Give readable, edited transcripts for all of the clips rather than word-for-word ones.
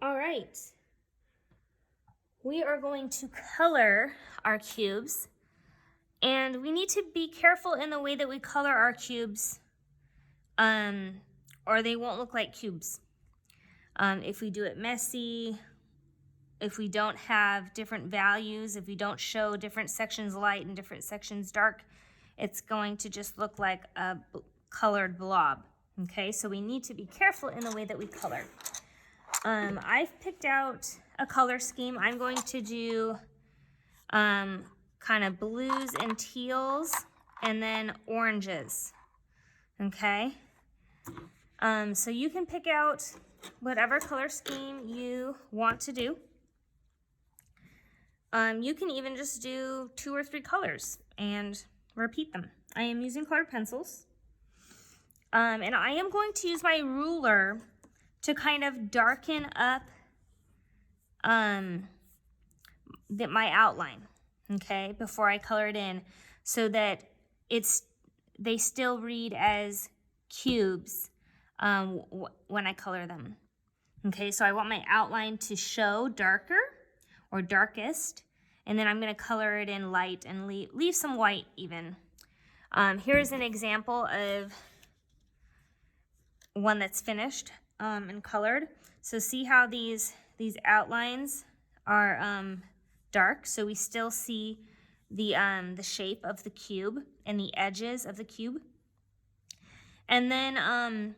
All right. We are going to color our cubes, and we need to be careful in the way that we color our cubes, or they won't look like cubes. If we do it messy, if we don't have different values, if we don't show different sections light and different sections dark, it's going to just look like a colored blob. Okay, so we need to be careful in the way that we color. I've picked out a color scheme. I'm going to do kind of blues and teals and then oranges. Okay, so you can pick out whatever color scheme you want to do. You can even just do 2 or 3 colors and repeat them. I am using colored pencils. And I am going to use my ruler to kind of darken up my outline, okay, before I color it in, so that they still read as cubes when I color them. Okay, so I want my outline to show darker or darkest, and then I'm going to color it in light and leave some white even. Here's an example of one that's finished and colored. So see how these outlines are dark, so we still see the shape of the cube and the edges of the cube. And then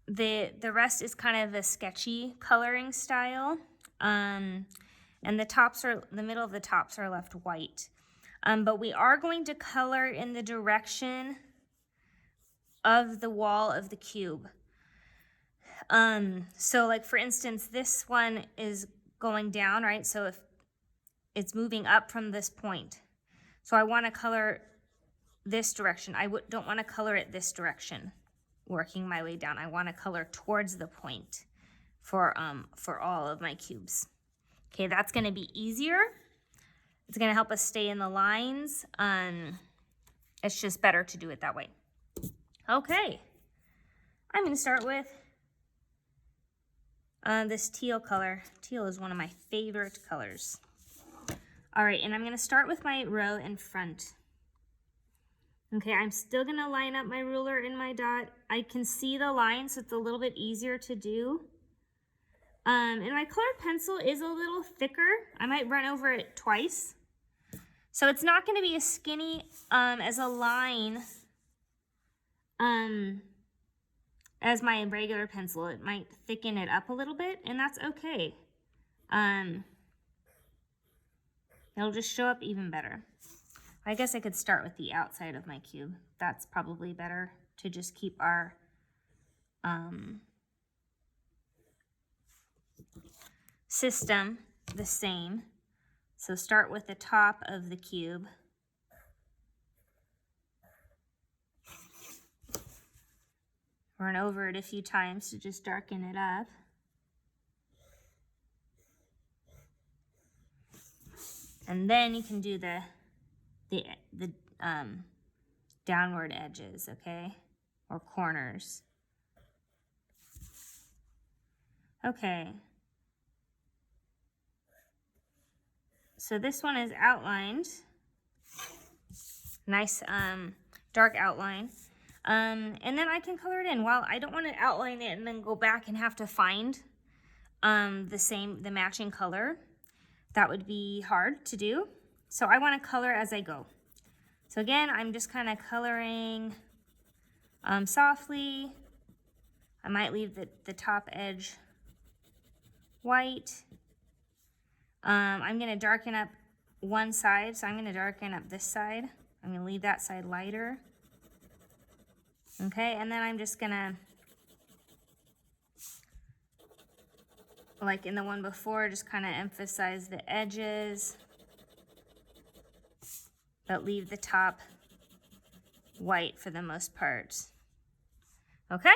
the rest is kind of a sketchy coloring style. And the middle of the tops are left white. But we are going to color in the direction of the wall of the cube. So like for instance, this one is going down, right? So if it's moving up from this point. So I want to color this direction. I don't want to color it this direction, working my way down. I want to color towards the point for all of my cubes. Okay, that's going to be easier. It's going to help us stay in the lines. It's just better to do it that way. Okay, I'm going to start with this teal color. Teal is one of my favorite colors. All right, and I'm going to start with my row in front. Okay, I'm still going to line up my ruler in my dot. I can see the line, so it's a little bit easier to do. And my colored pencil is a little thicker. I might run over it twice. So it's not going to be as skinny as a line as my regular pencil. It might thicken it up a little bit, and that's okay. It'll just show up even better. I guess I could start with the outside of my cube. That's probably better to just keep our system the same. So start with the top of the cube. Run over it a few times to just darken it up. And then you can do the downward edges, okay? Or corners. Okay. So this one is outlined. Nice dark outline. And then I can color it in. Well, I don't want to outline it and then go back and have to find the matching color. That would be hard to do. So I want to color as I go. So again, I'm just kind of coloring softly. I might leave the top edge white. I'm going to darken up one side, so I'm going to darken up this side. I'm going to leave that side lighter. Okay, and then I'm just going to, like in the one before, just kind of emphasize the edges, but leave the top white for the most part. Okay,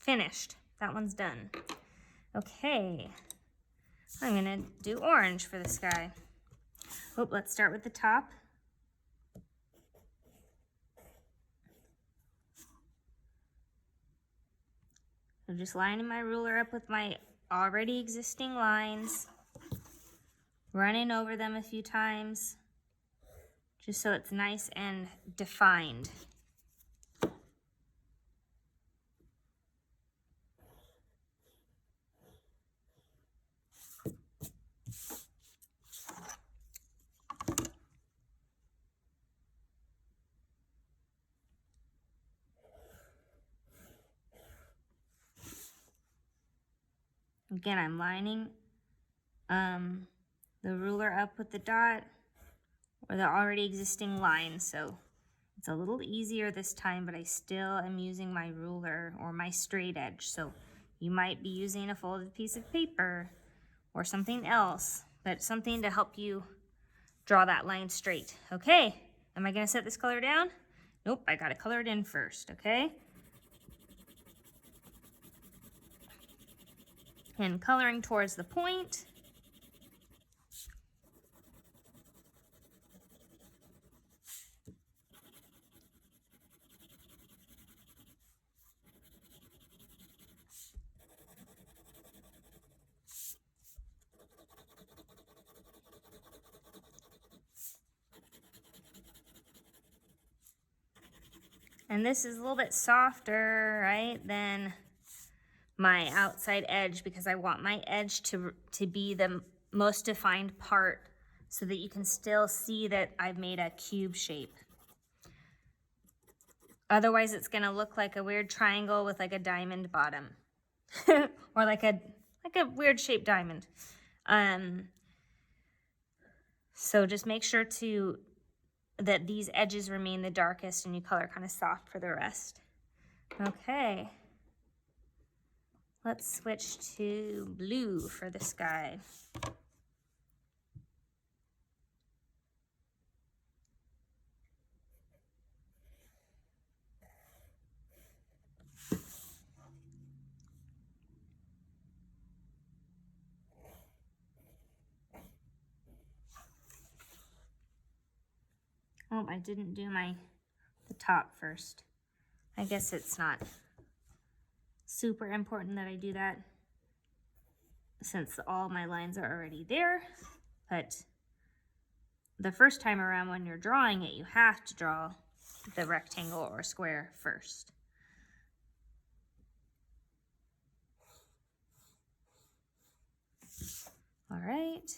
finished. That one's done. Okay. I'm going to do orange for this guy. Oh, let's start with the top. So just lining my ruler up with my already existing lines, running over them a few times, just so it's nice and defined. Again, I'm lining the ruler up with the dot or the already existing line, so it's a little easier this time, but I still am using my ruler or my straight edge. So you might be using a folded piece of paper or something else, but something to help you draw that line straight. Okay, am I gonna set this color down? Nope, I gotta color it in first, okay? And coloring towards the point. And this is a little bit softer, right, than my outside edge because I want my edge to be the most defined part so that you can still see that I've made a cube shape. Otherwise, it's gonna look like a weird triangle with like a diamond bottom or like a weird shaped diamond. So just make sure that these edges remain the darkest and you color kind of soft for the rest. Okay. Let's switch to blue for the sky. Oh, I didn't do the top first. I guess it's not super important that I do that since all my lines are already there, but the first time around when you're drawing it, you have to draw the rectangle or square first. All right.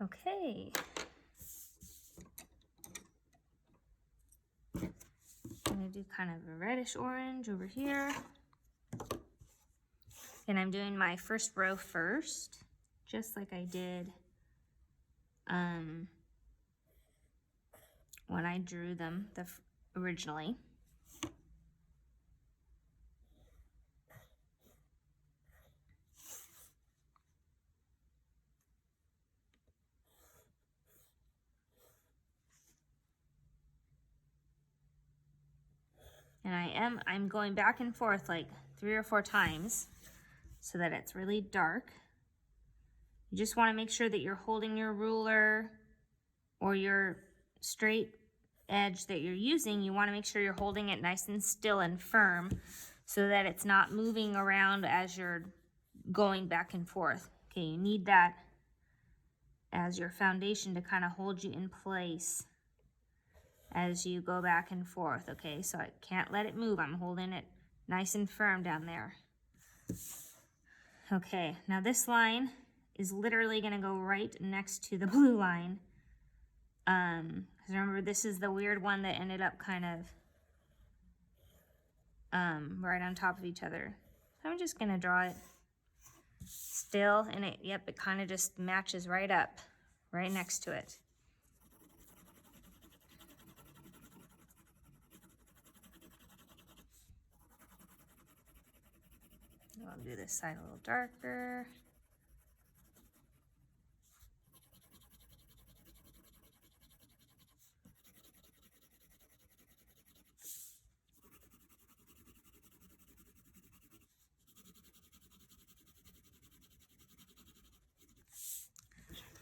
Okay. I'm gonna do kind of a reddish orange over here. And I'm doing my first row first, just like I did when I drew them originally. And I'm going back and forth like 3 or 4 times so that it's really dark. You just want to make sure that you're holding your ruler or your straight edge that you're using. You want to make sure you're holding it nice and still and firm so that it's not moving around as you're going back and forth. Okay, you need that as your foundation to kind of hold you in place as you go back and forth. Okay, so I can't let it move. I'm holding it nice and firm down there. Okay, now this line is literally gonna go right next to the blue line. Because remember, this is the weird one that ended up kind of right on top of each other. So I'm just gonna draw it still, and it kind of just matches right up, right next to it. I'll do this side a little darker.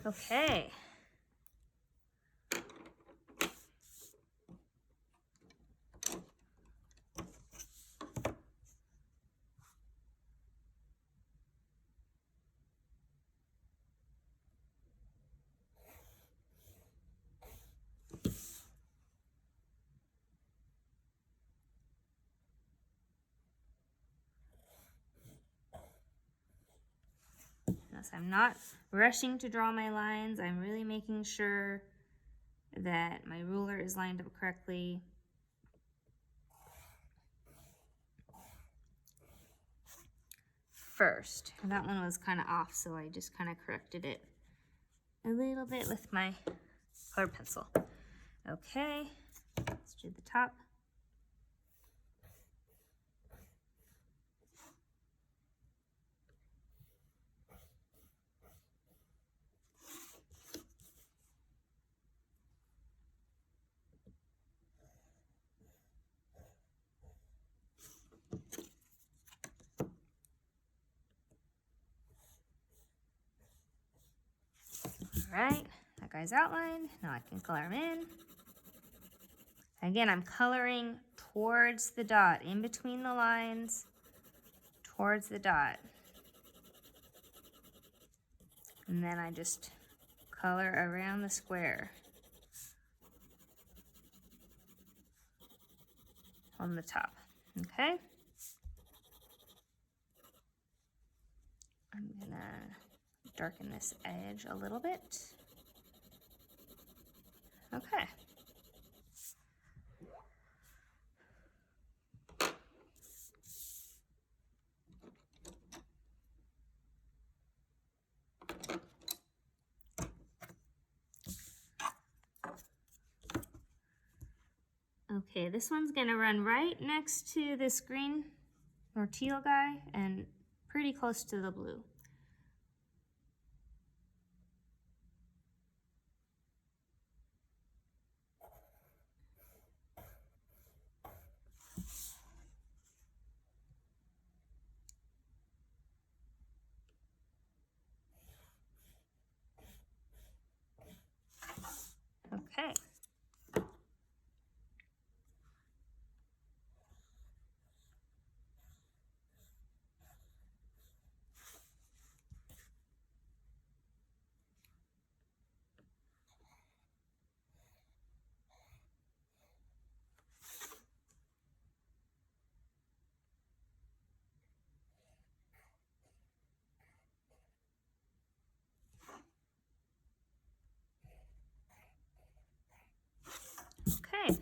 Okay. Yes, I'm not rushing to draw my lines. I'm really making sure that my ruler is lined up correctly. First, that one was kind of off, so I just kind of corrected it a little bit with my colored pencil. Okay, let's do the top. All right, that guy's outlined. Now I can color him in. Again, I'm coloring towards the dot, in between the lines, towards the dot. And then I just color around the square on the top, okay? I'm gonna darken this edge a little bit. Okay. Okay, this one's gonna run right next to this green or teal guy and pretty close to the blue. Okay. Okay.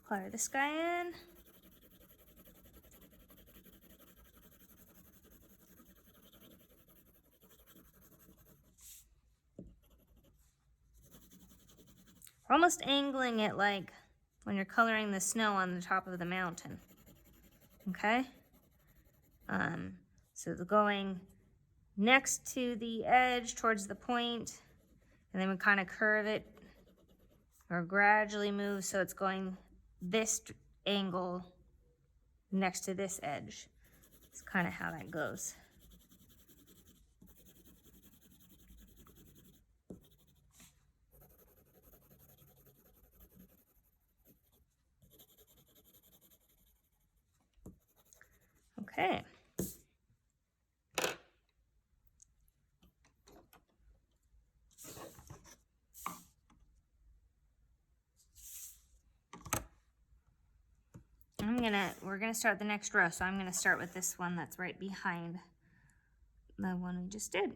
Color this guy in. We're almost angling it like when you're coloring the snow on the top of the mountain. Okay? So the going next to the edge towards the point, and then we kind of curve it or gradually move so it's going this angle next to this edge. It's kind of how that goes. Okay. We're gonna start the next row, so I'm gonna start with this one that's right behind the one we just did.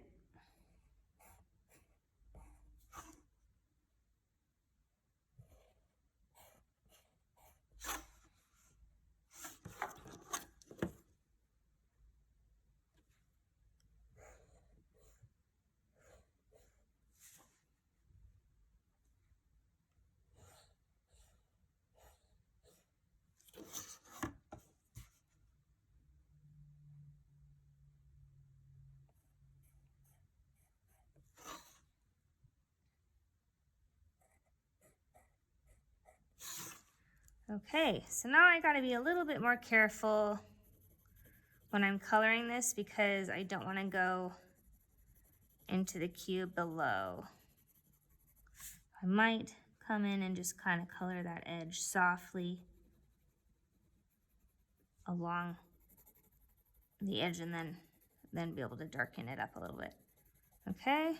Okay, so now I gotta be a little bit more careful when I'm coloring this because I don't wanna go into the cube below. I might come in and just kind of color that edge softly along the edge, and then be able to darken it up a little bit. Okay.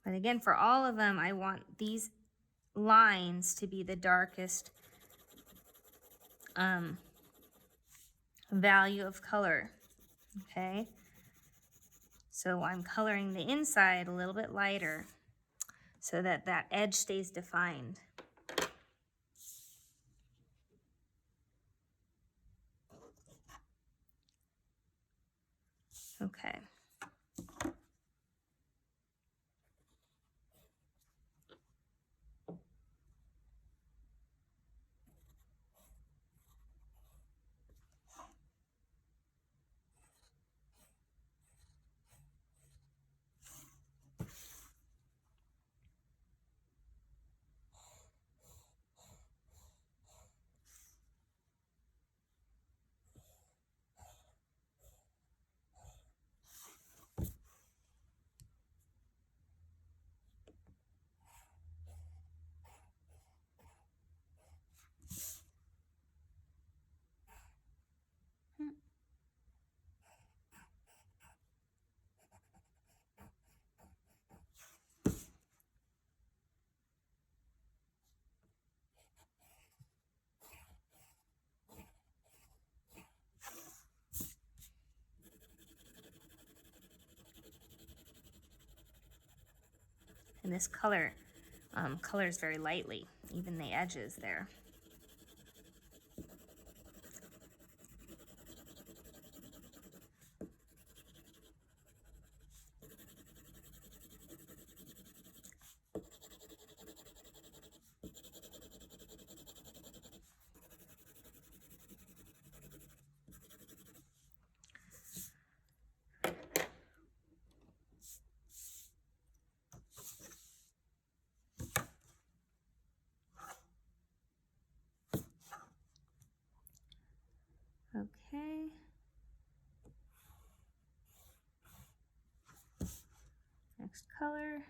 But again, for all of them, I want these lines to be the darkest value of color, okay? So I'm coloring the inside a little bit lighter so that that edge stays defined. Okay. And this color colors very lightly, even the edges there. Okay. Next color.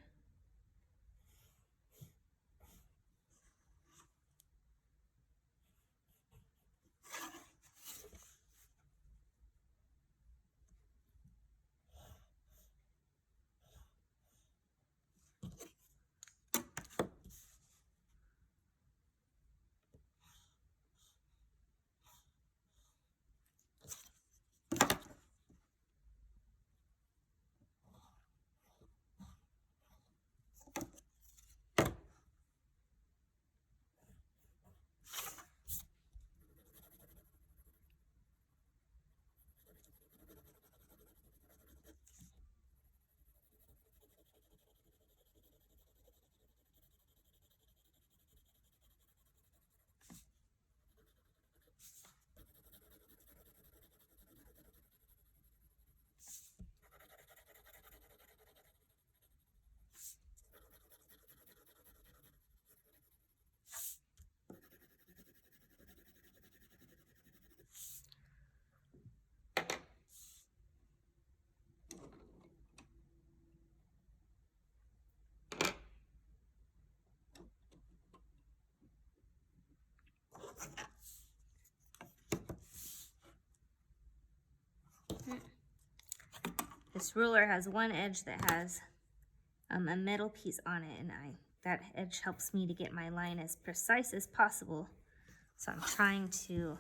This ruler has one edge that has a metal piece on it, and that edge helps me to get my line as precise as possible. So I'm trying to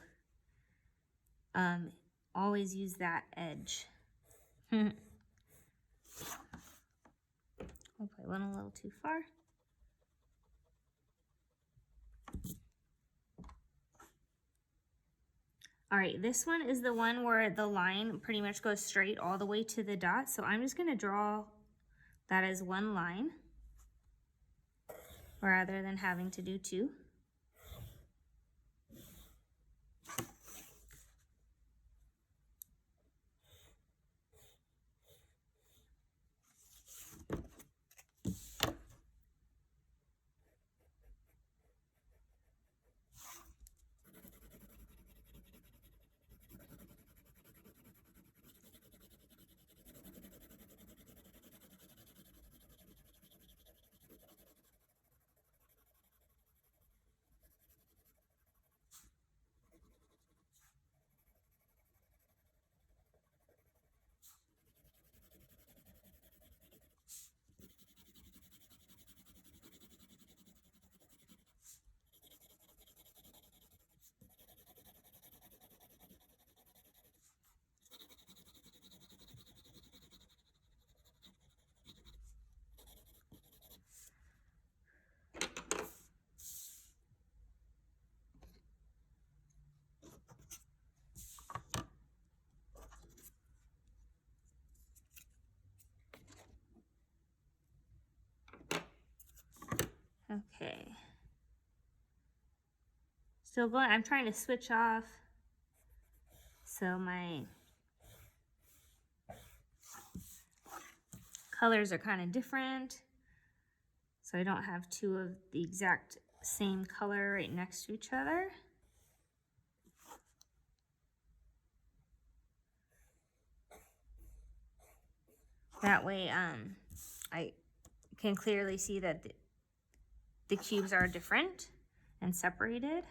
always use that edge. Hope I went a little too far. All right, this one is the one where the line pretty much goes straight all the way to the dot. So I'm just gonna draw that as one line rather than having to do two. still going. I'm trying to switch off so my colors are kind of different. So I don't have two of the exact same color right next to each other. That way I can clearly see that the cubes are different and separated.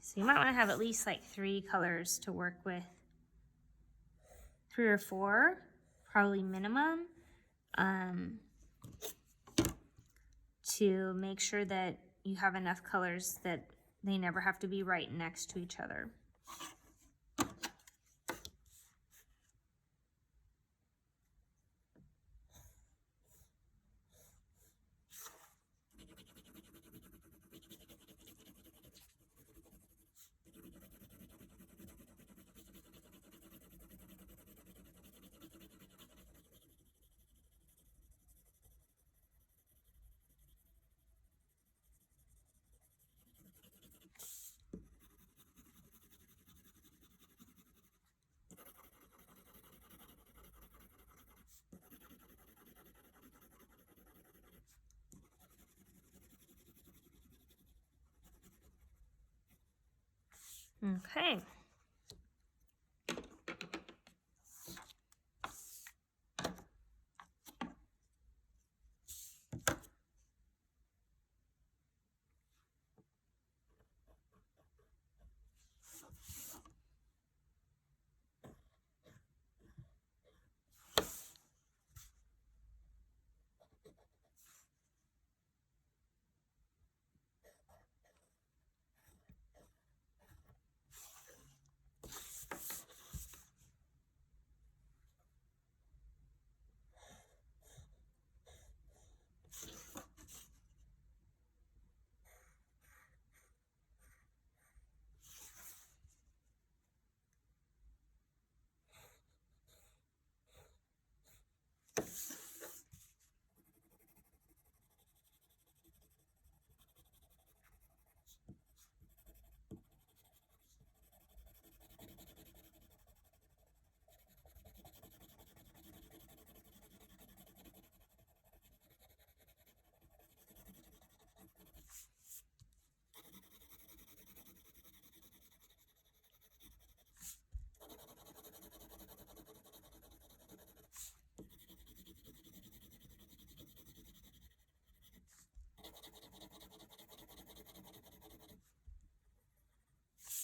So you might want to have at least like 3 colors to work with. 3 or 4, probably minimum, to make sure that you have enough colors that they never have to be right next to each other. Okay.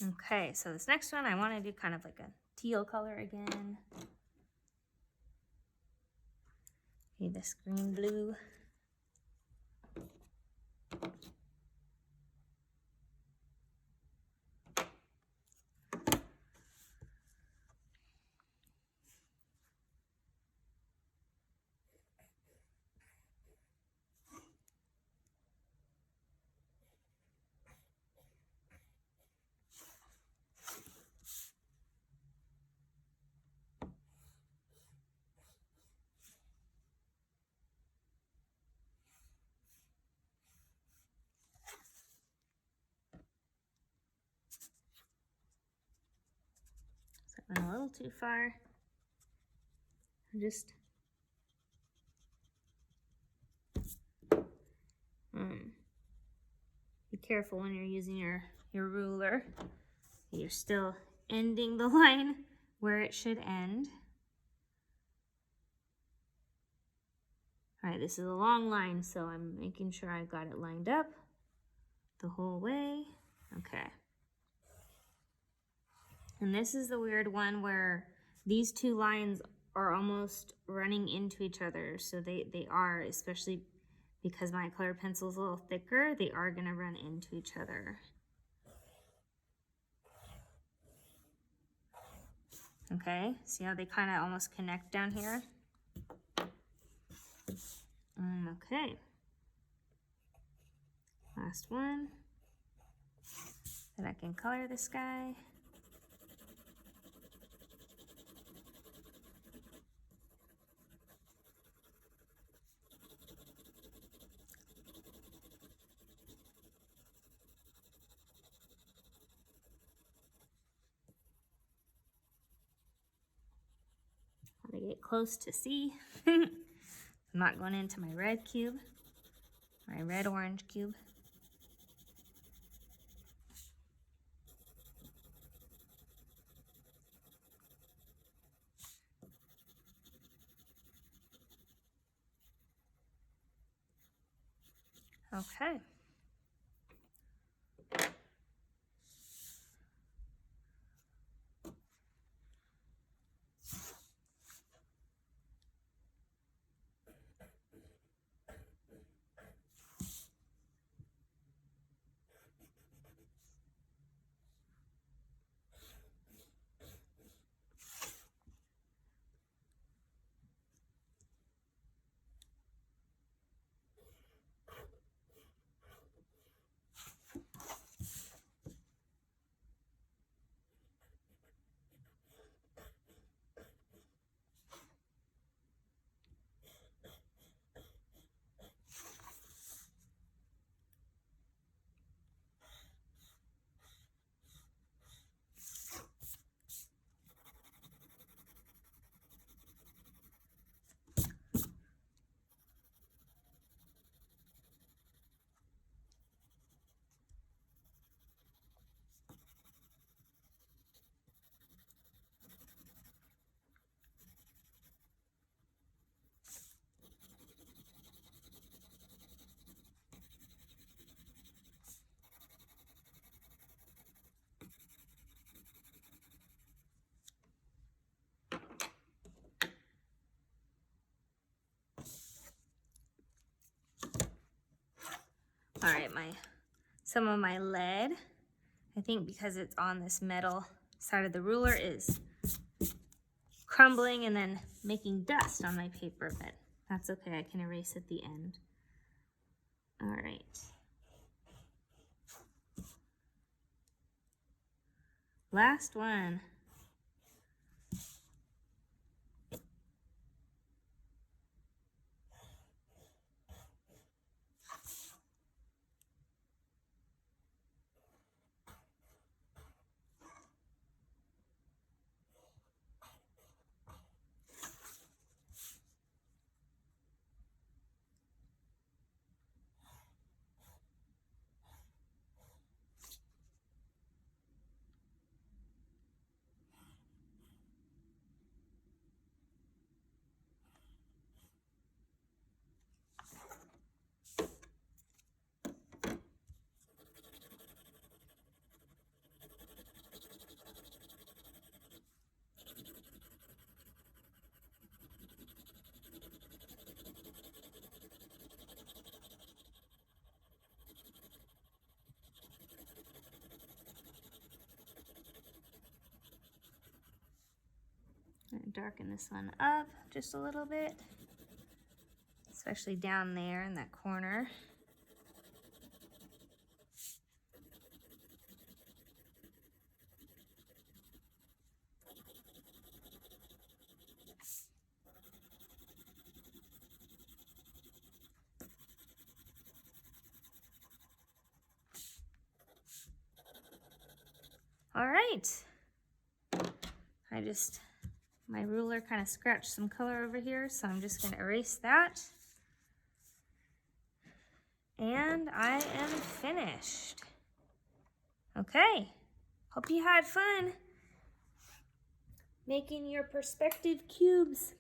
Okay, so this next one I want to do kind of like a teal color again. Okay, this green blue. So I went a little too far. Just be careful when you're using your ruler. You're still ending the line where it should end. All right, this is a long line, so I'm making sure I got it lined up the whole way. Okay. And this is the weird one where these two lines are almost running into each other. So they are, especially because my colored pencil is a little thicker, they are gonna run into each other. Okay, see how they kind of almost connect down here? Okay. Last one. Then I can color the sky. Gotta get close to see. I'm not going into my red cube, my red-orange cube. Okay. All right, some of my lead, I think because it's on this metal side of the ruler, is crumbling and then making dust on my paper, but that's okay, I can erase at the end. All right. Last one. Darken this one up just a little bit, especially down there in that corner. All right, my ruler kind of scratched some color over here, so I'm just gonna erase that. And I am finished. Okay, hope you had fun making your perspective cubes.